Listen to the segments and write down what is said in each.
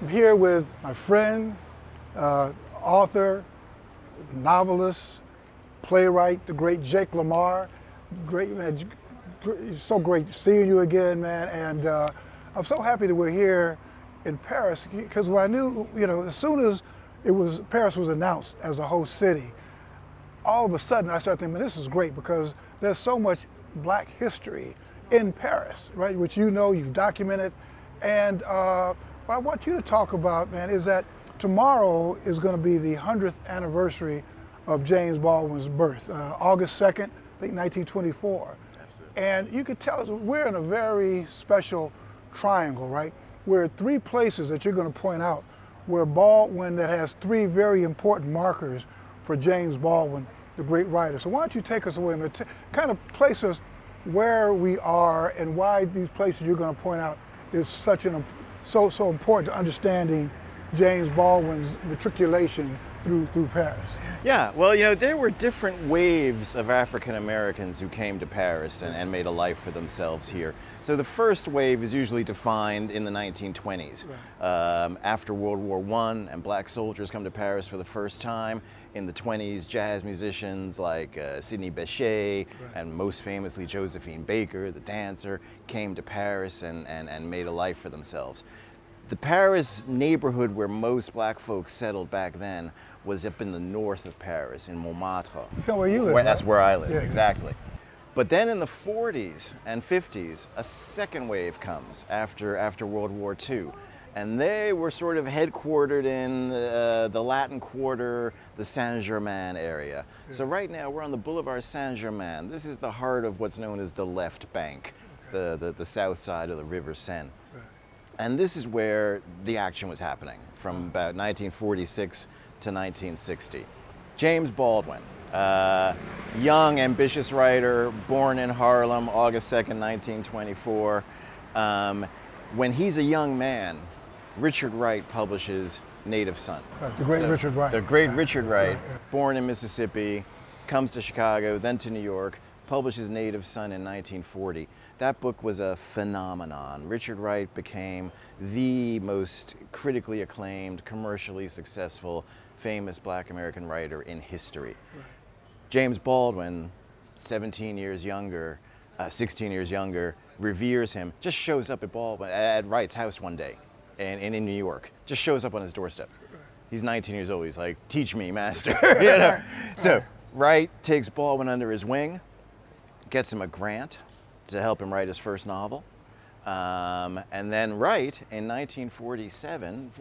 here with my friend, author, novelist, playwright, the great Jake Lamar. Great man, so great seeing you again, man. And I'm so happy that we're here in Paris because when I knew, as soon as Paris was announced as a host city, all of a sudden I started thinking, man, this is great because there's so much Black history in Paris, right? Which you've documented. And what I want you to talk about, man, is that tomorrow is going to be the 100th anniversary of James Baldwin's birth, August 2nd, I think 1924. Absolutely. And you could tell us, we're in a very special triangle, right? We're at three places that you're going to point out where Baldwin, that has three very important markers for James Baldwin, the great writer. So why don't you take us away, man, kind of place us where we are and why these places you're going to point out is so important to understanding James Baldwin's matriculation through Paris. Yeah, well, there were different waves of African Americans who came to Paris and made a life for themselves here. So the first wave is usually defined in the 1920s. Right. After World War I, and Black soldiers come to Paris for the first time. In the 20s, jazz musicians like Sidney Bechet, right, and most famously Josephine Baker, the dancer, came to Paris and made a life for themselves. The Paris neighborhood where most Black folks settled back then was up in the north of Paris, in Montmartre. So where you live? That's where I live, yeah, exactly. But then in the 40s and 50s, a second wave comes after World War II. And they were sort of headquartered in the Latin Quarter, the Saint-Germain area. Yeah. So right now we're on the Boulevard Saint-Germain. This is the heart of what's known as the left bank, okay, the south side of the River Seine. Right. And this is where the action was happening from about 1946 to 1960. James Baldwin, young, ambitious writer, born in Harlem, August 2nd, 1924. When he's a young man, Richard Wright publishes Native Son. Right, the great Richard Wright. The great Richard Wright, born in Mississippi, comes to Chicago, then to New York, publishes Native Son in 1940. That book was a phenomenon. Richard Wright became the most critically acclaimed, commercially successful, famous Black American writer in history. Right. James Baldwin, 16 years younger, reveres him, just shows up at Wright's house one day in New York, just shows up on his doorstep. He's 19 years old, he's like, teach me, master. So Wright takes Baldwin under his wing, gets him a grant to help him write his first novel. And then Wright, in 1947,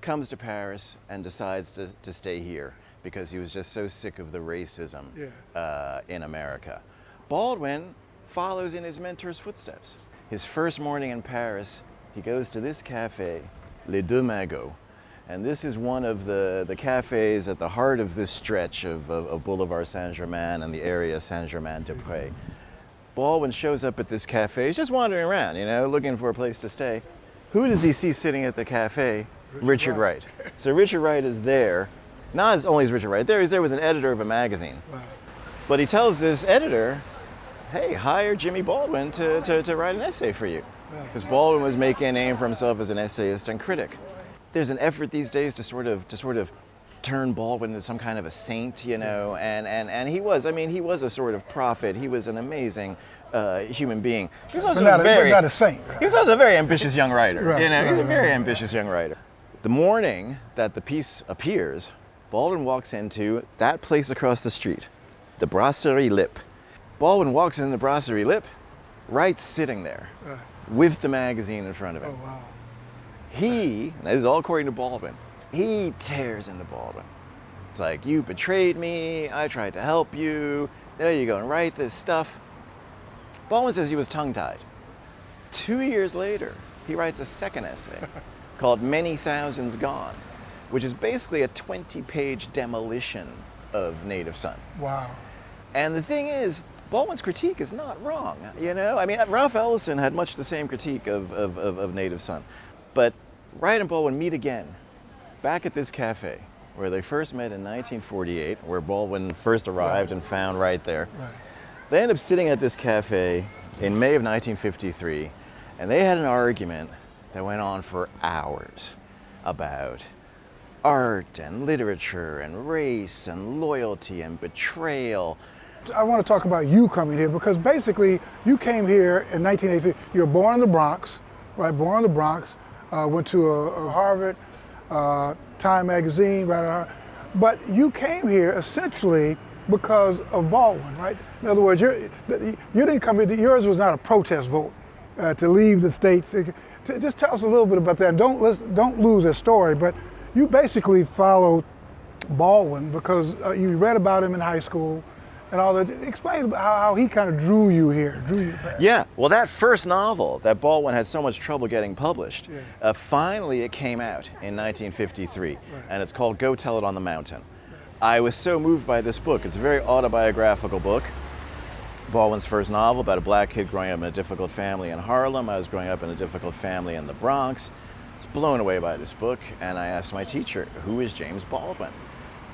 comes to Paris and decides to stay here because he was just so sick of the racism in America. Baldwin follows in his mentor's footsteps. His first morning in Paris, he goes to this cafe, Les Deux Magots. And this is one of the cafes at the heart of this stretch of Boulevard Saint-Germain and the area Saint-Germain-des-Prés. Baldwin shows up at this cafe. He's just wandering around, looking for a place to stay. Who does he see sitting at the cafe? Richard Wright. So Richard Wright is there. Not only is Richard Wright there, he's there with an editor of a magazine. Wow. But he tells this editor, hey, hire Jimmy Baldwin to write an essay for you. Because Baldwin was making a name for himself as an essayist and critic. There's an effort these days to sort of turn Baldwin into some kind of a saint, and he was a sort of prophet. He was an amazing human being. He was also not a saint. He was also a very ambitious young writer. Right, he's a very ambitious young writer. The morning that the piece appears, Baldwin walks into that place across the street, the Brasserie Lip. Baldwin walks in the Brasserie Lip, Wright's sitting there with the magazine in front of him. Oh, wow. And this is all according to Baldwin, he tears into Baldwin. It's like, you betrayed me, I tried to help you, there you go, and write this stuff. Baldwin says he was tongue-tied. 2 years later, he writes a second essay called Many Thousands Gone, which is basically a 20-page demolition of Native Son. Wow. And the thing is, Baldwin's critique is not wrong, Ralph Ellison had much the same critique of Native Son. But Wright and Baldwin meet again, back at this cafe, where they first met in 1948, where Baldwin first arrived and found Wright there. Right. They end up sitting at this cafe in May of 1953, and they had an argument that went on for hours about art and literature and race and loyalty and betrayal. I want to talk about you coming here because basically you came here in 1983. You were born in the Bronx, right? Born in the Bronx, went to a Harvard, Time magazine, right? But you came here essentially because of Baldwin, right? In other words, you didn't come here, yours was not a protest vote to leave the States. Just tell us a little bit about that. Don't lose the story, but you basically followed Baldwin because you read about him in high school and all that. Explain about how he kind of drew you here, Yeah, well, that first novel that Baldwin had so much trouble getting published, finally it came out in 1953, right. And it's called Go Tell It on the Mountain. I was so moved by this book. It's a very autobiographical book. Baldwin's first novel about a black kid growing up in a difficult family in Harlem. I was growing up in a difficult family in the Bronx. I was blown away by this book, and I asked my teacher, who is James Baldwin?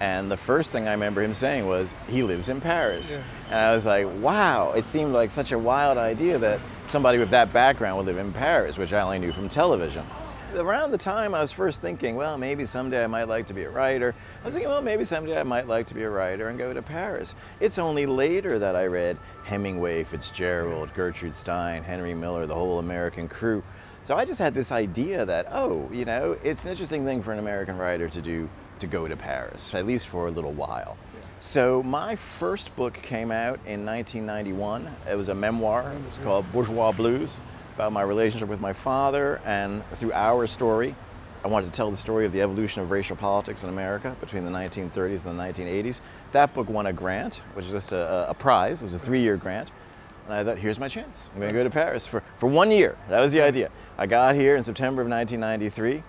And the first thing I remember him saying was, he lives in Paris. Yeah. And I was like, wow, it seemed like such a wild idea that somebody with that background would live in Paris, which I only knew from television. Around the time I was first thinking, well, maybe someday I might like to be a writer. I was thinking, well, maybe someday I might like to be a writer and go to Paris. It's only later that I read Hemingway, Fitzgerald, Gertrude Stein, Henry Miller, the whole American crew. So I just had this idea that, oh, you know, it's an interesting thing for an American writer to do, to go to Paris, at least for a little while. So my first book came out in 1991. It was a memoir. It's called Bourgeois Blues, about my relationship with my father, and through our story, I wanted to tell the story of the evolution of racial politics in America between the 1930s and the 1980s. That book won a grant, which is just a prize. It was a 3-year grant. And I thought, here's my chance. I'm going to go to Paris for 1 year. That was the idea. I got here in September of 1993.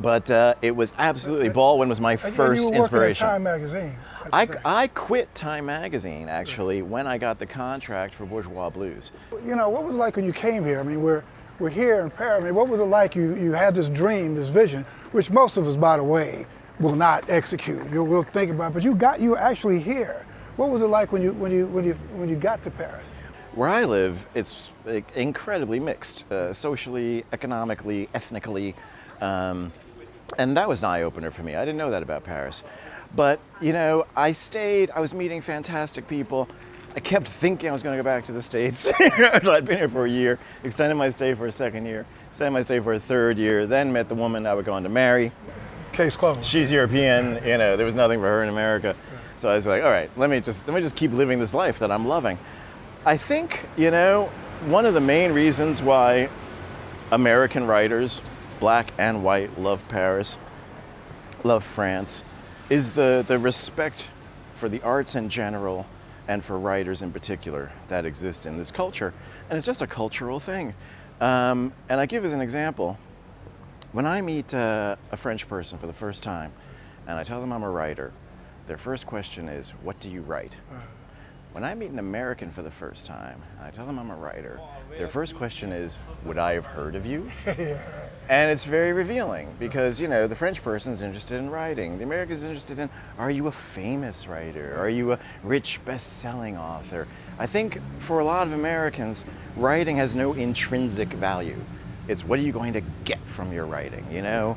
But it was absolutely, Baldwin was my first inspiration. You were working at Time magazine. I quit Time magazine, actually, when I got the contract for Bourgeois Blues. You know, what was it like when you came here? I mean, we're here in Paris. I mean, what was it like? You had this dream, this vision, which most of us, by the way, will not execute. We'll think about it, but you were actually here. What was it like when you got to Paris? Where I live, it's incredibly mixed, socially, economically, ethnically. And that was an eye-opener for me. I didn't know that about Paris. But, you know, I was meeting fantastic people. I kept thinking I was going to go back to the States. I'd been here for a year, extended my stay for a second year, extended my stay for a third year, then met the woman I would go on to marry. Case closed. She's European, you know, there was nothing for her in America. So I was like, all right, let me just keep living this life that I'm loving. I think, you know, one of the main reasons why American writers, black and white, love Paris, love France, is the respect for the arts in general and for writers in particular that exist in this culture. And it's just a cultural thing. And I give as an example, when I meet a French person for the first time and I tell them I'm a writer, their first question is, what do you write? When I meet an American for the first time, I tell them I'm a writer, their first question is, would I have heard of you? And it's very revealing because, you know, the French person's interested in writing. The American's interested in, are you a famous writer? Are you a rich best-selling author? I think for a lot of Americans, writing has no intrinsic value. It's what are you going to get from your writing, you know?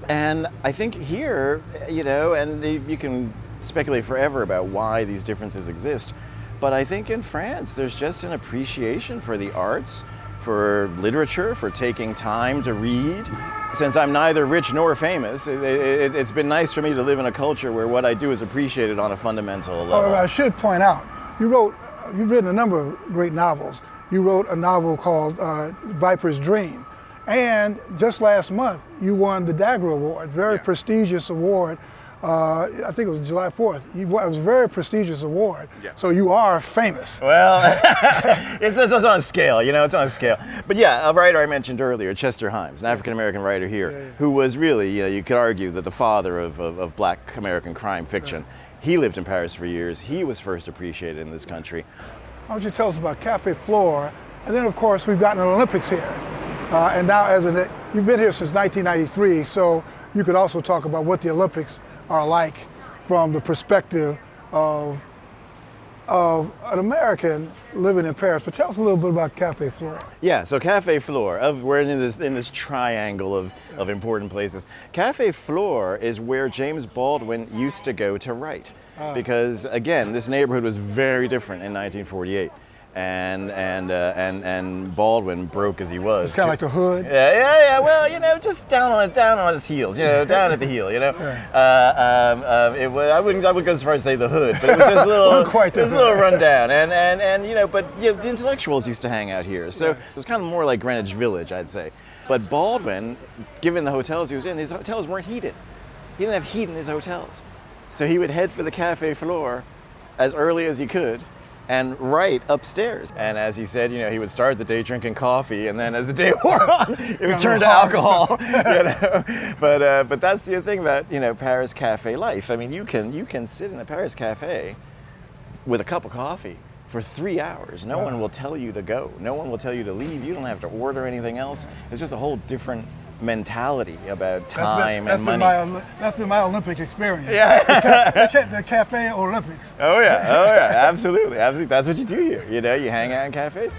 And I think here, you know, and you can speculate forever about why these differences exist, but I think in France there's just an appreciation for the arts, for literature, for taking time to read. Since I'm neither rich nor famous, it's been nice for me to live in a culture where what I do is appreciated on a fundamental level. Oh, I should point out, you've written a number of great novels. You wrote a novel called Viper's Dream. And just last month, you won the Dagger Award, very prestigious award. I think it was July 4th. It was a very prestigious award. Yeah. So you are famous. Well, it's on a scale, you know, it's on a scale. But yeah, a writer I mentioned earlier, Chester Himes, an African-American writer here, who was really, you know, you could argue that the father of black American crime fiction. He lived in Paris for years. He was first appreciated in this country. Why don't you tell us about Cafe Flore? And then, of course, we've gotten an Olympics here. And now, you've been here since 1993, so you could also talk about what the Olympics are like from the perspective of of an American living in Paris, but tell us a little bit about Café Flore. Yeah, so Café Flore, we're in this triangle of important places. Café Flore is where James Baldwin used to go to write. Because again, this neighborhood was very different in 1948. And Baldwin, broke as he was. It's kind of like the hood. Yeah. Well, just down on his heels. Down at the heel. It was. I wouldn't go as far as say the hood, but it was just a little. Quite it was a little rundown. But the intellectuals used to hang out here, so it was kind of more like Greenwich Village, I'd say. But Baldwin, given the hotels he was in, these hotels weren't heated. He didn't have heat in his hotels, so he would head for the Café Flore as early as he could and write upstairs. And as he said, he would start the day drinking coffee, and then as the day wore on, it would turn to alcohol. But that's the thing about Paris cafe life. I mean, you can sit in a Paris cafe with a cup of coffee for 3 hours. No one will tell you to go. No one will tell you to leave. You don't have to order anything else. It's just a whole different mentality about time and money. That's been my Olympic experience. Yeah. The Cafe Olympics. Oh yeah, absolutely. That's what you do here. You hang out in cafes.